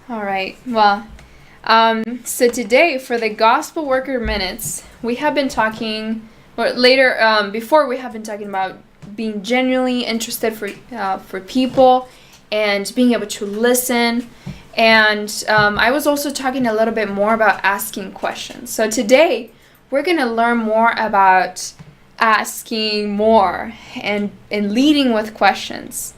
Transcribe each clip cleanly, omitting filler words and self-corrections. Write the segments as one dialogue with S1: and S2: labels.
S1: All right. Well, so today for the Gospel Worker Minutes, we have been talking, or later, before we have been talking about being genuinely interested for people and being able to listen. And I was also talking a little bit more about asking questions. So today, we're going to learn more about asking more and leading with questions.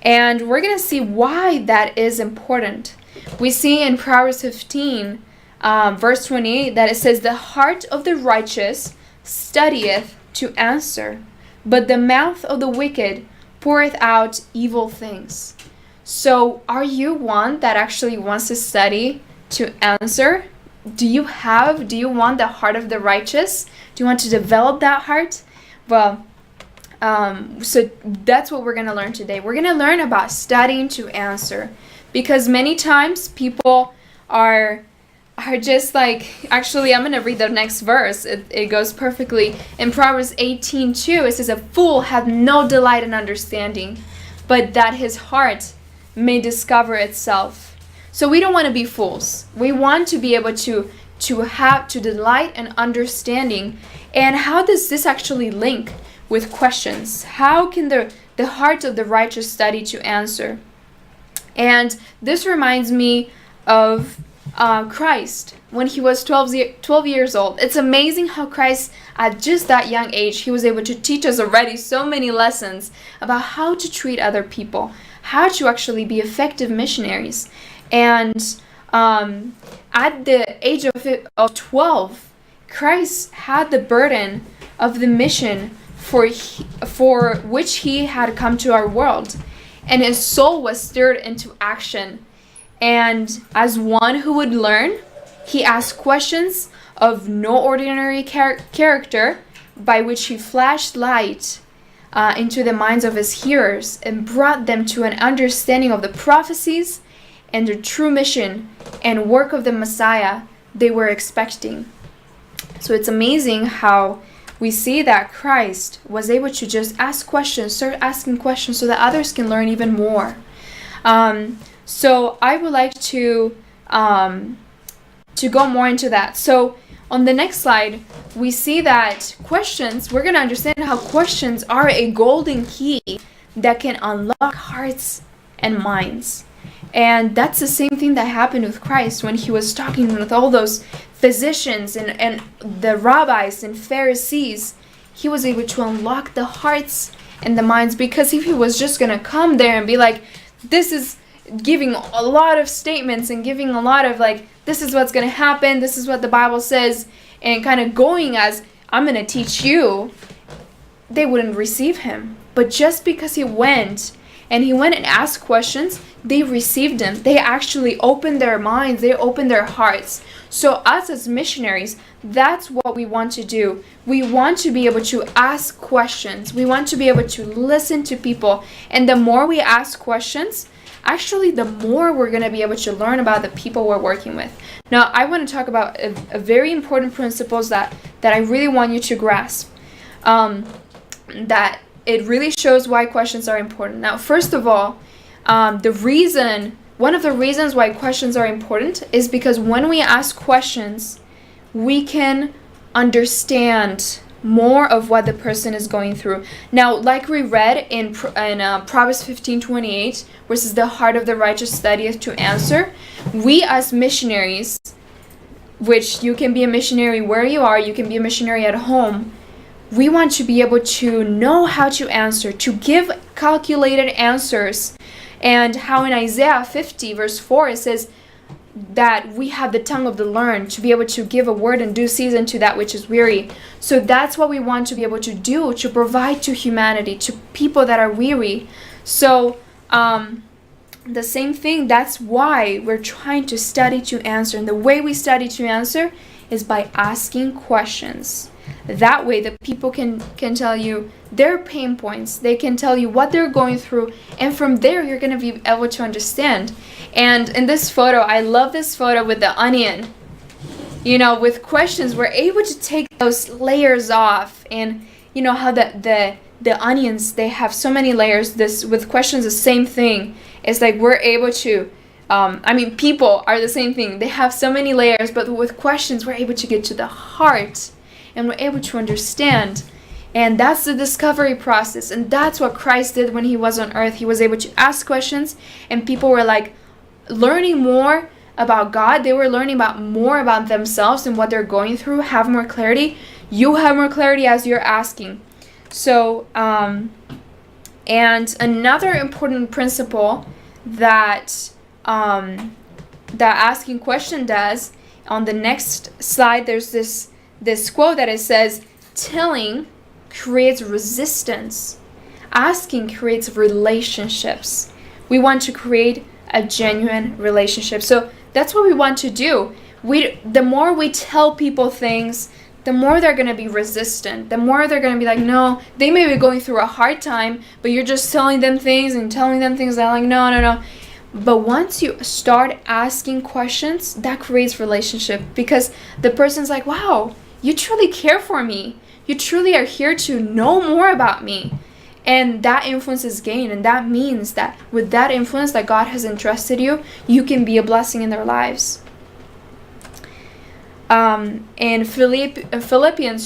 S1: And we're going to see why that is important. We see in Proverbs 15, verse 28, that it says, "The heart of the righteous studieth to answer, but the mouth of the wicked poureth out evil things." So are you one that actually wants to study to answer? Do you want the heart of the righteous? Do you want to develop that heart? Well, so that's what we're going to learn today. We're going to learn about studying to answer. Because many times people are just like, actually, I'm going to read the next verse. It goes perfectly. In Proverbs 18:2, it says, "A fool hath no delight in understanding, but that his heart may discover itself." So we don't want to be fools. We want to be able to delight in understanding. And how does this actually link with questions? How can the heart of the righteous study to answer? And this reminds me of Christ when he was 12 years old. It's amazing how Christ, at just that young age, he was able to teach us already so many lessons about how to treat other people, how to actually be effective missionaries. And at the age of 12, Christ had the burden of the mission for which he had come to our world. And his soul was stirred into action. And as one who would learn, he asked questions of no ordinary character, by which he flashed light into the minds of his hearers and brought them to an understanding of the prophecies and the true mission and work of the Messiah they were expecting. So it's amazing how we see that Christ was able to just start asking questions so that others can learn even more. So I would like to go more into that. So on the next slide, we see that questions, we're going to understand how questions are a golden key that can unlock hearts and minds. And that's the same thing that happened with Christ when he was talking with all those physicians and the rabbis and Pharisees. He was able to unlock the hearts and the minds, because if he was just going to come there and be like, this is giving a lot of statements and giving a lot of like, this is what's going to happen, this is what the Bible says, and kind of going as, I'm going to teach you, they wouldn't receive him. But just because he went and asked questions, they received him. They actually opened their minds. They opened their hearts. So us as missionaries, that's what we want to do. We want to be able to ask questions. We want to be able to listen to people. And the more we ask questions, actually the more we're going to be able to learn about the people we're working with. Now, I want to talk about a very important principles that I really want you to grasp. That it really shows why questions are important. Now, first of all, one of the reasons why questions are important is because when we ask questions, we can understand more of what the person is going through. Now, like we read in Proverbs 15:28, which is the heart of the righteous studieth to answer, we as missionaries, which you can be a missionary where you are, you can be a missionary at home, we want to be able to know how to answer, to give calculated answers. And how in Isaiah 50 verse 4 it says that we have the tongue of the learned, to be able to give a word in due season to that which is weary. So that's what we want to be able to do, to provide to humanity, to people that are weary. So the same thing, that's why we're trying to study to answer. And the way we study to answer is by asking questions. That way the people can tell you their pain points. They can tell you what they're going through. And from there, you're going to be able to understand. And in this photo, I love this photo with the onion. You know, with questions, we're able to take those layers off. And you know how the onions, they have so many layers. This with questions, the same thing. It's like we're able to People are the same thing. They have so many layers, but with questions, we're able to get to the heart and we're able to understand. And that's the discovery process. And that's what Christ did when he was on earth. He was able to ask questions, and people were like learning more about God. They were learning more about themselves and what they're going through, have more clarity. You have more clarity as you're asking. So, and another important principle that asking question does, on the next slide, there's this quote that it says, telling creates resistance. Asking creates relationships. We want to create a genuine relationship. So that's what we want to do. The more we tell people things, the more they're going to be resistant. The more they're going to be like, no, they may be going through a hard time, but you're just telling them things. They're like, no. But once you start asking questions, that creates relationship, because the person's like, wow, you truly care for me. You truly are here to know more about me. And that influence is gained. And that means that with that influence that God has entrusted you, you can be a blessing in their lives. In Philippians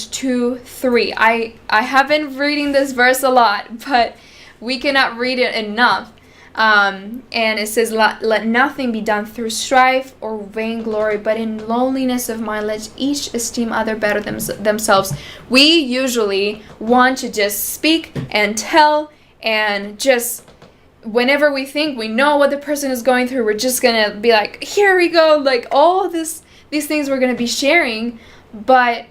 S1: 2:3, I have been reading this verse a lot, but we cannot read it enough. And it says, let nothing be done through strife or vainglory, but in lowliness of mind, let each esteem other better than themselves. We usually want to just speak and tell, and just whenever we think we know what the person is going through, we're just gonna be like, here we go, like all these things we're gonna be sharing. But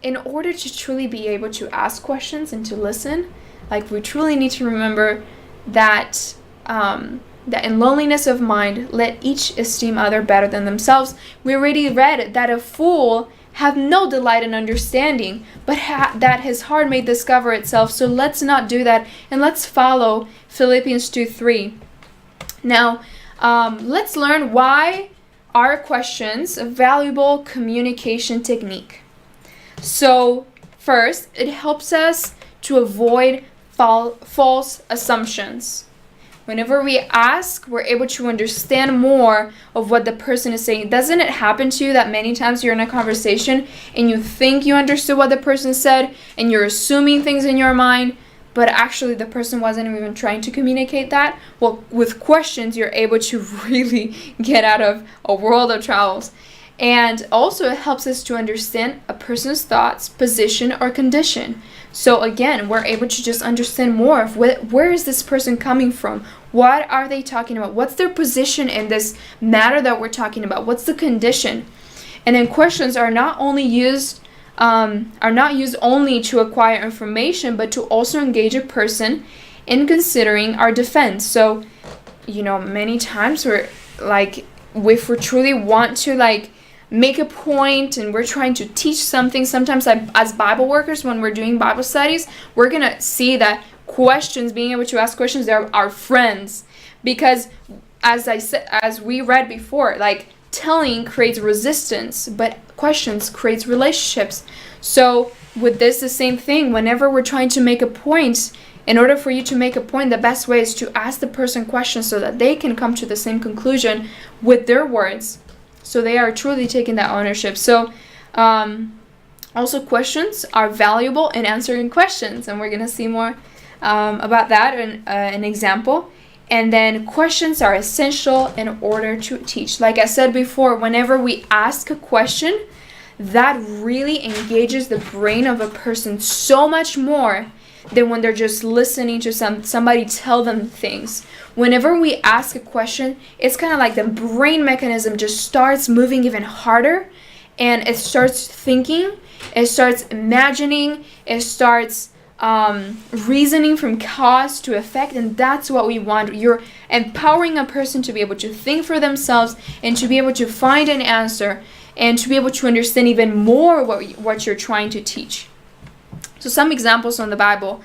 S1: in order to truly be able to ask questions and to listen, like, we truly need to remember that in loneliness of mind, let each esteem other better than themselves. We already read that a fool have no delight in understanding, but that his heart may discover itself. So let's not do that, and let's follow Philippians 2:3. Now, let's learn why are questions a valuable communication technique. So first, it helps us to avoid false assumptions. Whenever we ask, we're able to understand more of what the person is saying. Doesn't it happen to you that many times you're in a conversation and you think you understood what the person said and you're assuming things in your mind, but actually the person wasn't even trying to communicate that? Well, with questions, you're able to really get out of a world of troubles. And also it helps us to understand a person's thoughts, position, or condition. So again, we're able to just understand more of where is this person coming from? What are they talking about? What's their position in this matter that we're talking about? What's the condition? And then questions are not used only to acquire information, but to also engage a person in considering our defense. So, many times we're like, if we truly want to make a point and we're trying to teach something, sometimes as Bible workers, when we're doing Bible studies, we're going to see that questions, being able to ask questions, they're our friends. Because as we read before, telling creates resistance, but questions creates relationships. So with this, the same thing. Whenever we're trying to make a point, in order for you to make a point, the best way is to ask the person questions so that they can come to the same conclusion with their words. So they are truly taking that ownership. So also questions are valuable in answering questions. And we're going to see more about that in an example. And then questions are essential in order to teach. Like I said before, whenever we ask a question, that really engages the brain of a person so much more than when they're just listening to somebody tell them things. Whenever we ask a question, it's kind of like the brain mechanism just starts moving even harder, and it starts thinking, it starts imagining, it starts reasoning from cause to effect, and that's what we want. You're empowering a person to be able to think for themselves and to be able to find an answer and to be able to understand even more what you're trying to teach. So some examples from the Bible.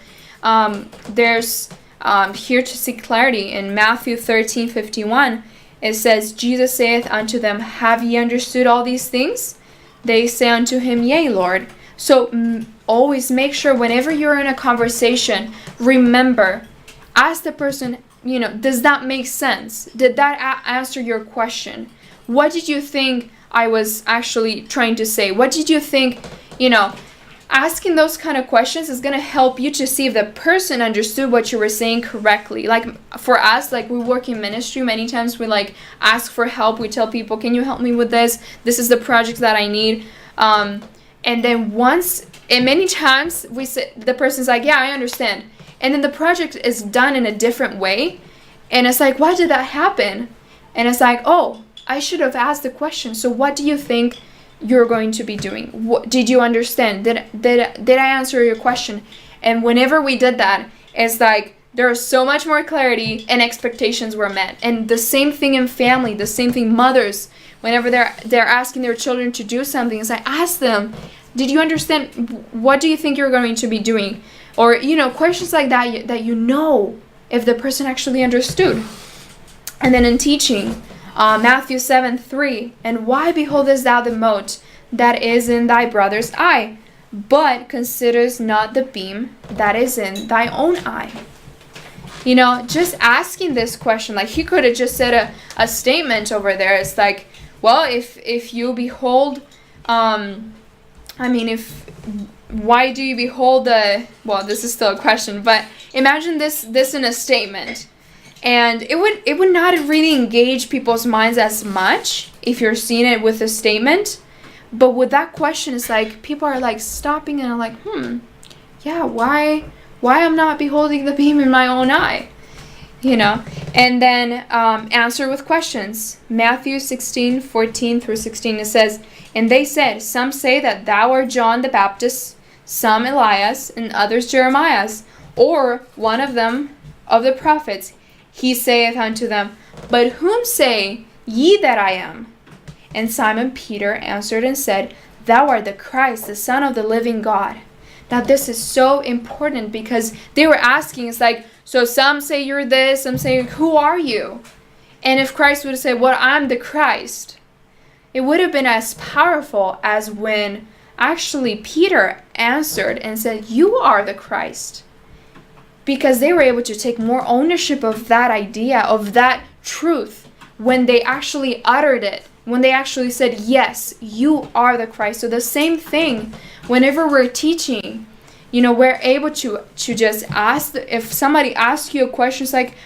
S1: There's here to seek clarity in Matthew 13:51. It says, Jesus saith unto them, Have ye understood all these things? They say unto him, Yea, Lord. So always make sure whenever you're in a conversation, remember, Ask the person, does that make sense? Did that answer your question? What did you think I was actually trying to say? What did you think, asking those kind of questions is going to help you to see if the person understood what you were saying correctly. Like for us, like we work in ministry, many times we like ask for help. We tell people, can you help me with this? This is the project that I need. And then many times the person's like, yeah, I understand. And then the project is done in a different way. And it's like, why did that happen? And it's like, oh, I should have asked the question. So what do you think you're going to be doing? What did you understand? Did I answer your question? And whenever we did that, it's like there was so much more clarity and expectations were met. And the same thing in family, the same thing mothers, whenever they're asking their children to do something, it's like, ask them, did you understand? What do you think you're going to be doing? Or questions like that if the person actually understood. And then in teaching, Matthew 7:3, and why beholdest thou the mote that is in thy brother's eye, but considerest not the beam that is in thy own eye? Just asking this question, like he could have just said a statement over there. It's like, well, if you behold, why do you behold this is still a question, but imagine this in a statement. And it would not really engage people's minds as much if you're seeing it with a statement. But with that question, it's like people are like stopping and are like, yeah, why I'm not beholding the beam in my own eye? And then answer with questions. Matthew 16:14-16, it says, and they said, some say that thou art John the Baptist, some Elias, and others Jeremias, or one of them of the prophets. He saith unto them, but whom say ye that I am? And Simon Peter answered and said, thou art the Christ, the Son of the living God. Now this is so important because they were asking, it's like, so some say you're this, some say, who are you? And if Christ would have said, well, I'm the Christ, it would have been as powerful as when actually Peter answered and said, you are the Christ. Because they were able to take more ownership of that idea, of that truth, when they actually uttered it, when they actually said, yes, you are the Christ. So the same thing, whenever we're teaching, we're able to just ask, if somebody asks you a question, it's like,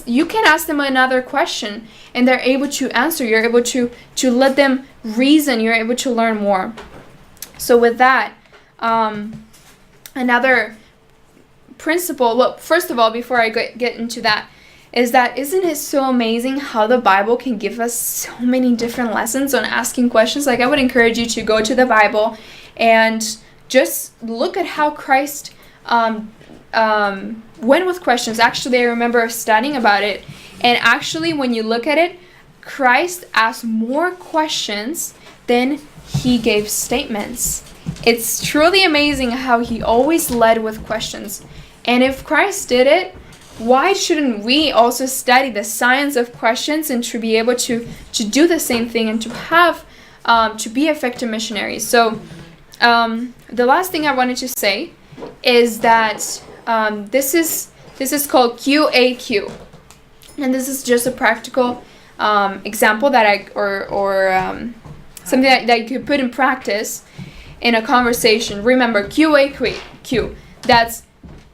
S1: you can ask them another question, and they're able to answer. You're able to let them reason. You're able to learn more. So with that, another principle, well, first of all, before I get into that, isn't it so amazing how the Bible can give us so many different lessons on asking questions? Like, I would encourage you to go to the Bible and just look at how Christ went with questions. Actually, I remember studying about it, and actually when you look at it, Christ asked more questions than he gave statements. It's truly amazing how he always led with questions. And if Christ did it, why shouldn't we also study the science of questions and to be able to do the same thing and to have to be effective missionaries? So the last thing I wanted to say is that this is called QAQ, and this is just a practical example that something that you could put in practice in a conversation. Remember, QAQ, that's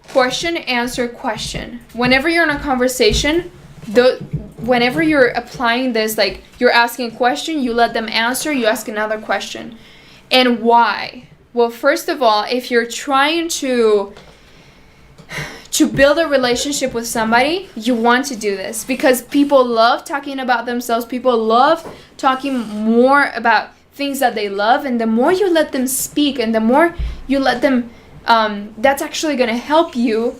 S1: question, answer, question. Whenever you're in a conversation, whenever you're applying this, like you're asking a question, you let them answer, you ask another question. And why? Well, first of all, if you're trying to build a relationship with somebody, you want to do this because people love talking about themselves. People love talking more about things that they love, and the more you let them speak and the more you let them that's actually going to help you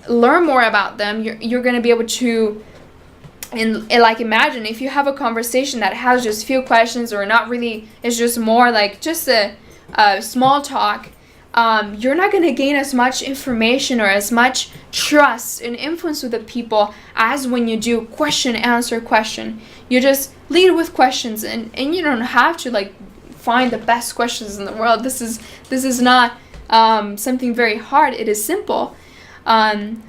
S1: learn more about them. You're going to be able to, and like, imagine if you have a conversation that has just few questions or not really, it's just more like just a small talk, you're not going to gain as much information or as much trust and influence with the people as when you do question, answer, question. You just lead with questions, and you don't have to like find the best questions in the world. This is not something very hard. It is simple.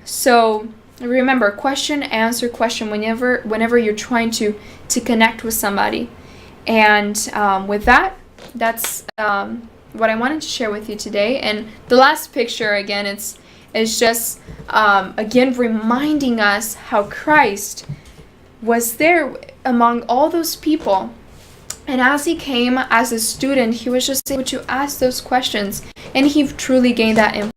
S1: So remember, question, answer, question whenever you're trying to connect with somebody. And with that, that's what I wanted to share with you today. And the last picture, again, it's just again reminding us how Christ was there among all those people. And as he came as a student, he was just able to ask those questions, and he truly gained that